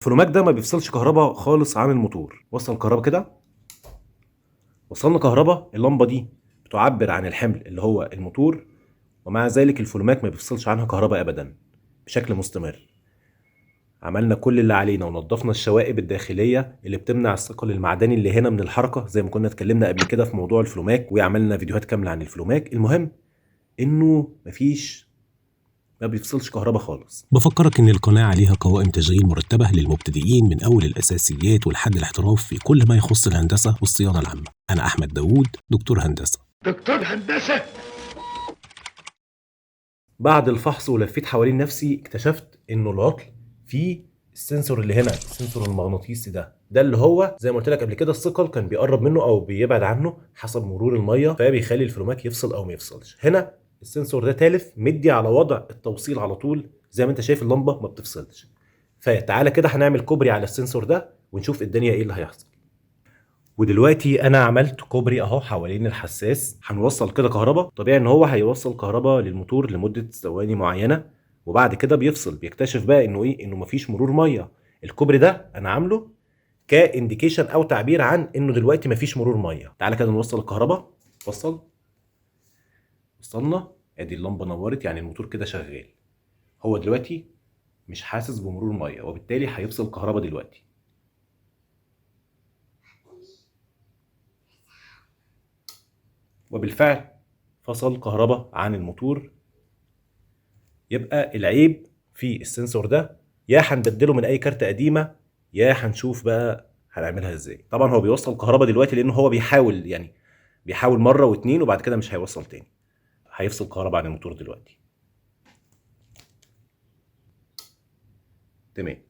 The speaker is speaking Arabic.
الفلوماك ده ما بيفصلش كهرباء خالص عن الموتور. وصل كهرباء كده، وصلنا كهرباء. اللمبه دي بتعبر عن الحمل اللي هو الموتور، ومع ذلك الفلوماك ما بيفصلش عنها كهرباء ابدا بشكل مستمر. عملنا كل اللي علينا ونضفنا الشوائب الداخليه اللي بتمنع الثقل المعدني اللي هنا من الحركه، زي ما كنا اتكلمنا قبل كده في موضوع الفلوماك وعملنا فيديوهات كامله عن الفلوماك. المهم انه ما بيفصلش كهرباء خالص. بفكرك إن القناة عليها قوائم تشغيل مرتبة للمبتدئين من أول الأساسيات ولحد الاحتراف في كل ما يخص الهندسة والصيانة العامة. أنا أحمد داوود، دكتور هندسة. دكتور هندسة. بعد الفحص ولفيت حوالين نفسي اكتشفت انه العطل في السنسور اللي هنا، السنسور المغناطيسي ده اللي هو زي ما قلت لك قبل كده الثقل كان بيقرب منه او بيبعد عنه حسب مرور الميه، فبيخلي الفلوماك يفصل او ما يفصلش. هنا السنسور ده تالف مدي على وضع التوصيل على طول، زي ما انت شايف اللمبه ما بتفصلش. فتعالى كده هنعمل كوبري على السنسور ده ونشوف الدنيا ايه اللي هيحصل. ودلوقتي انا عملت كوبري اهو حوالين الحساس. هنوصل كده كهرباء. طبيعي ان هو هيوصل كهرباء للموتور لمده ثواني معينه، وبعد كده بيفصل. بيكتشف بقى انه مفيش مرور ميه. الكوبري ده انا عامله كانديكيشن او تعبير عن انه دلوقتي مفيش مرور ميه. تعالى كده نوصل الكهرباء. وصلنا. ادي اللمبه نورت، يعني الموتور كده شغال. هو دلوقتي مش حاسس بمرور ميه، وبالتالي هيفصل كهرباء دلوقتي. وبالفعل فصل كهرباء عن الموتور. يبقى العيب في السنسور ده، يا هنبدله من اي كارت قديمه، يا هنشوف بقى هنعملها ازاي. طبعا هو بيوصل كهرباء دلوقتي لانه هو بيحاول مره واتنين وبعد كده مش هيوصل تاني. هيفصل كهرباء عن الموتور دلوقتي. تمام.